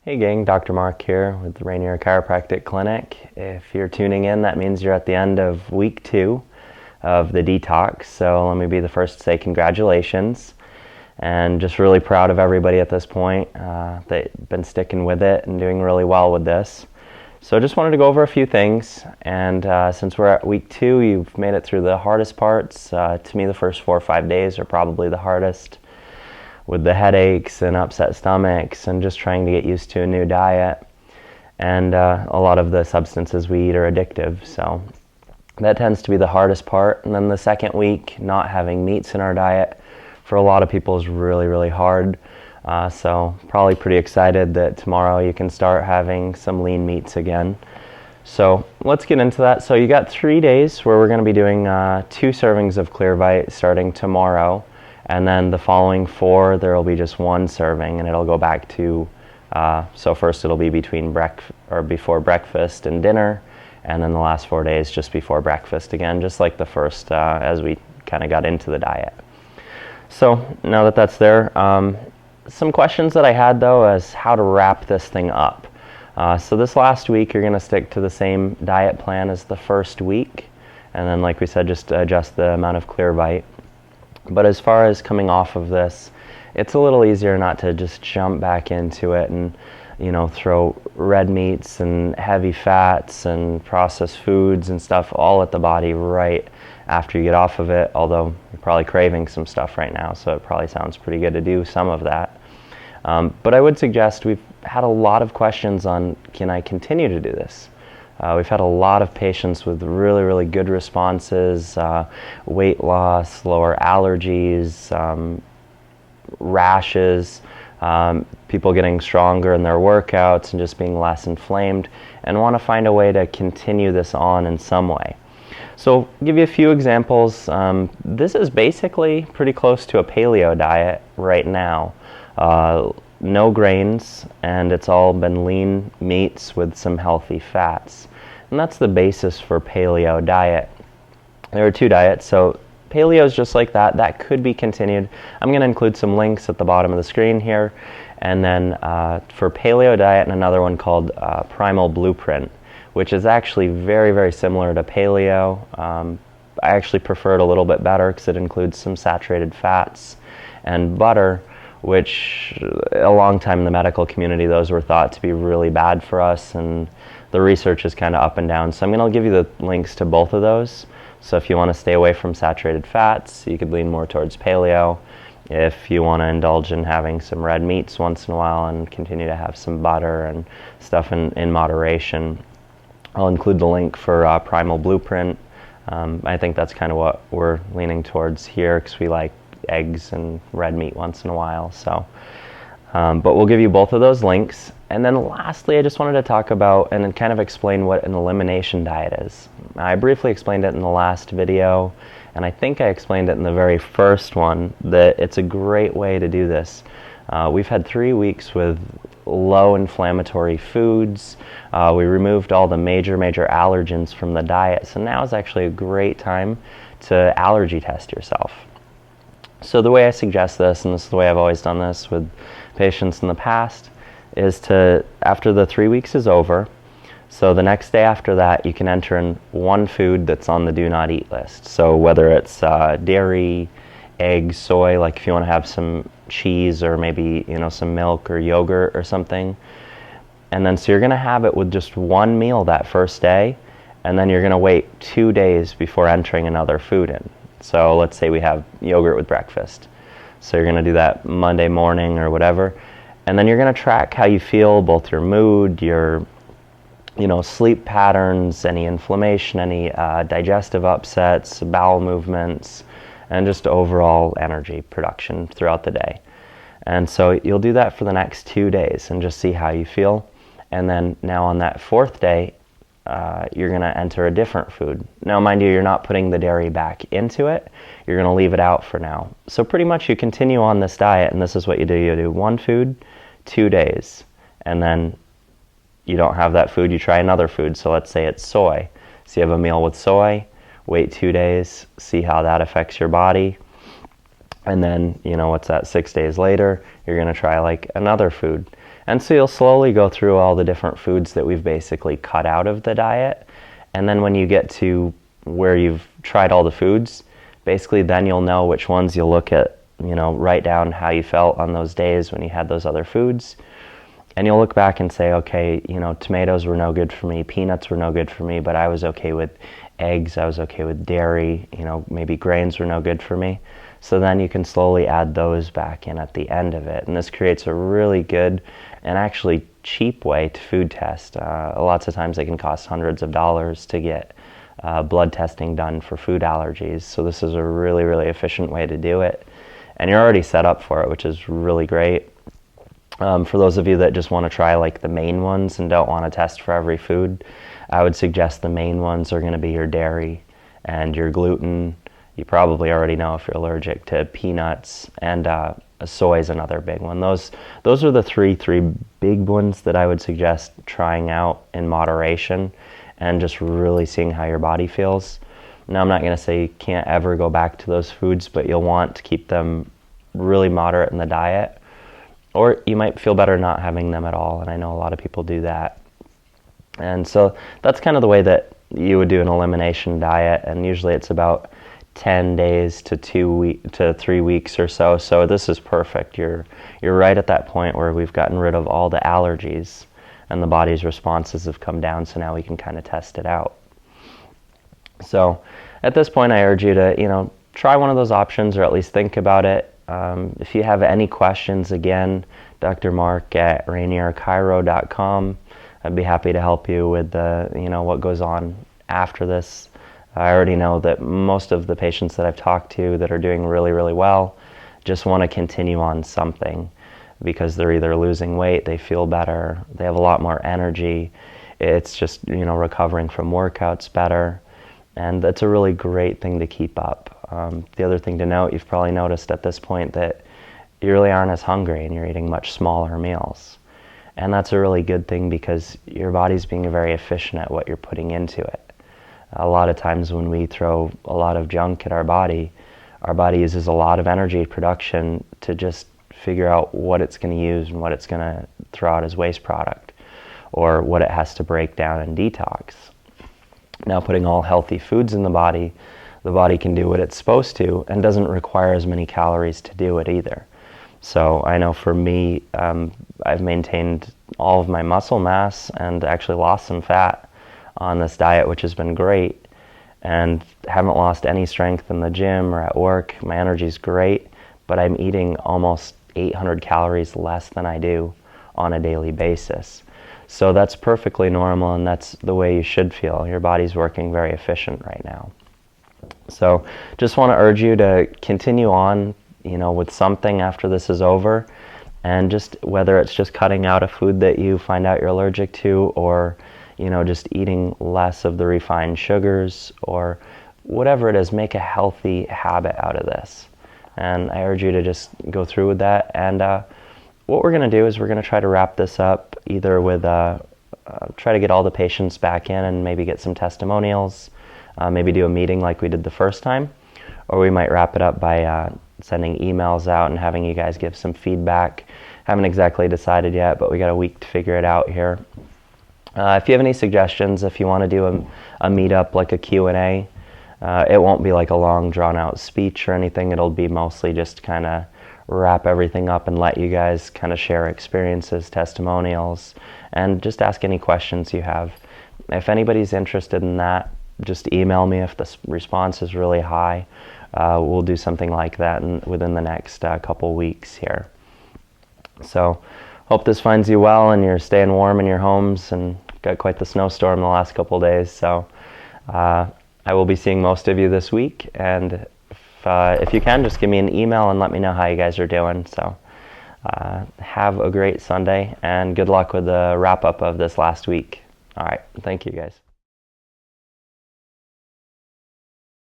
Hey gang, Dr. Mark here with the Rainier Chiropractic Clinic. If you're tuning in, that means you're at the end of week 2 of the detox. So let me be the first to say congratulations. And just really proud of everybody at this point that's been sticking with it and doing really well with this. So just wanted to go over a few things. And since we're at week 2, you've made it through the hardest parts. To me, the first 4 or 5 days are probably the hardest, with the headaches and upset stomachs and just trying to get used to a new diet. And a lot of the substances we eat are addictive, so that tends to be the hardest part. And then the second week, not having meats in our diet for a lot of people is really, really hard. So probably pretty excited that tomorrow you can start having some lean meats again. So let's get into that. So you got 3 days where we're going to be doing 2 servings of Clearvite starting tomorrow. And then the following 4, there will be just 1 serving, and it'll go back to, so first it'll be before breakfast and dinner, and then the last 4 days just before breakfast again, just like the first as we kind of got into the diet. So now that that's there, some questions that I had though is how to wrap this thing up. So this last week you're going to stick to the same diet plan as the first week, and then like we said, just adjust the amount of Clearvite. But as far as coming off of this, it's a little easier not to just jump back into it and, throw red meats and heavy fats and processed foods and stuff all at the body right after you get off of it, although you're probably craving some stuff right now, so it probably sounds pretty good to do some of that. But I would suggest, we've had a lot of questions on, can I continue to do this? We've had a lot of patients with really, really good responses, weight loss, lower allergies, rashes, people getting stronger in their workouts and just being less inflamed, and want to find a way to continue this on in some way. So I'll give you a few examples. This is basically pretty close to a paleo diet right now. No grains, and it's all been lean meats with some healthy fats. And that's the basis for paleo diet. There are 2 diets, so paleo is just like that. That could be continued. I'm going to include some links at the bottom of the screen here. And then for paleo diet, and another one called Primal Blueprint, which is actually very, very similar to paleo. I actually prefer it a little bit better because it includes some saturated fats and butter, which a long time in the medical community, those were thought to be really bad for us, and the research is kind of up and down. So I'm going to give you the links to both of those. So if you want to stay away from saturated fats, you could lean more towards paleo. If you want to indulge in having some red meats once in a while and continue to have some butter and stuff in moderation, I'll include the link for Primal Blueprint. I think that's kind of what we're leaning towards here, because we like eggs and red meat once in a while. So but we'll give you both of those links. And then lastly, I just wanted to talk about and kind of explain what an elimination diet is. I briefly explained it in the last video, and I think I explained it in the very first one, that it's a great way to do this. We've had 3 weeks with low inflammatory foods. We removed all the major allergens from the diet, so now is actually a great time to allergy test yourself. So the way I suggest this, and this is the way I've always done this with patients in the past, is to, after the 3 weeks is over, so the next day after that, you can enter in 1 food that's on the do not eat list. So whether it's dairy, eggs, soy, like if you want to have some cheese or maybe some milk or yogurt or something. And then so you're going to have it with just 1 meal that first day, and then you're going to wait 2 days before entering another food in. So let's say we have yogurt with breakfast. So you're going to do that Monday morning or whatever. And then you're going to track how you feel, both your mood, your sleep patterns, any inflammation, any digestive upsets, bowel movements, and just overall energy production throughout the day. And so you'll do that for the next 2 days and just see how you feel. And then now on that 4th day, you're going to enter a different food. Now, mind you, you're not putting the dairy back into it. You're going to leave it out for now. So pretty much you continue on this diet, and this is what you do. You do 1 food, 2 days, and then you don't have that food, you try another food. So let's say it's soy. So you have a meal with soy, wait 2 days, see how that affects your body. And then, 6 days later, you're going to try like another food. And so you'll slowly go through all the different foods that we've basically cut out of the diet. And then when you get to where you've tried all the foods, basically then you'll know which ones you'll look at, write down how you felt on those days when you had those other foods. And you'll look back and say, okay, tomatoes were no good for me, peanuts were no good for me, but I was okay with eggs, I was okay with dairy, maybe grains were no good for me. So then you can slowly add those back in at the end of it. And this creates a really good and actually cheap way to food test. Lots of times they can cost hundreds of dollars to get blood testing done for food allergies. So this is a really, really efficient way to do it. And you're already set up for it, which is really great. For those of you that just want to try like the main ones and don't want to test for every food, I would suggest the main ones are going to be your dairy and your gluten. You probably already know if you're allergic to peanuts, and soy is another big one. Those are the three big ones that I would suggest trying out in moderation and just really seeing how your body feels. Now, I'm not going to say you can't ever go back to those foods, but you'll want to keep them really moderate in the diet. Or you might feel better not having them at all, and I know a lot of people do that. And so that's kind of the way that you would do an elimination diet, and usually it's about 10 days to 3 weeks or so. So this is perfect. You're right at that point where we've gotten rid of all the allergies and the body's responses have come down, so now we can kind of test it out. So at this point I urge you to try one of those options, or at least think about it. If you have any questions, again, Dr. Mark at rainierchiro.com. I'd be happy to help you with what goes on after this. I already know that most of the patients that I've talked to that are doing really, really well just want to continue on something because they're either losing weight, they feel better, they have a lot more energy. It's just, recovering from workouts better. And that's a really great thing to keep up. The other thing to note, you've probably noticed at this point that you really aren't as hungry and you're eating much smaller meals. And that's a really good thing because your body's being very efficient at what you're putting into it. A lot of times when we throw a lot of junk at our body uses a lot of energy production to just figure out what it's going to use and what it's going to throw out as waste product, or what it has to break down and detox. Now, putting all healthy foods in the body can do what it's supposed to and doesn't require as many calories to do it either. So I know for me, I've maintained all of my muscle mass and actually lost some fat on this diet, which has been great, and haven't lost any strength in the gym or at work. My energy's great, but I'm eating almost 800 calories less than I do on a daily basis. So that's perfectly normal, and that's the way you should feel. Your body's working very efficient right now. So just want to urge you to continue on, with something after this is over, and just whether it's just cutting out a food that you find out you're allergic to, or just eating less of the refined sugars, or whatever it is, make a healthy habit out of this. And I urge you to just go through with that. And what we're going to do is we're going to try to wrap this up either with try to get all the patients back in and maybe get some testimonials, maybe do a meeting like we did the first time, or we might wrap it up by sending emails out and having you guys give some feedback. Haven't exactly decided yet, but we got a week to figure it out here. If you have any suggestions, if you want to do a meetup like a Q&A, it won't be like a long drawn out speech or anything. It'll be mostly just kind of wrap everything up and let you guys kind of share experiences, testimonials, and just ask any questions you have. If anybody's interested in that, just email me if the response is really high. We'll do something like that within the next couple weeks here. So hope this finds you well and you're staying warm in your homes, and got quite the snowstorm the last couple days. So I will be seeing most of you this week, and if you can, just give me an email and let me know how you guys are doing. So have a great Sunday, and good luck with the wrap up of this last week. All right, thank you guys.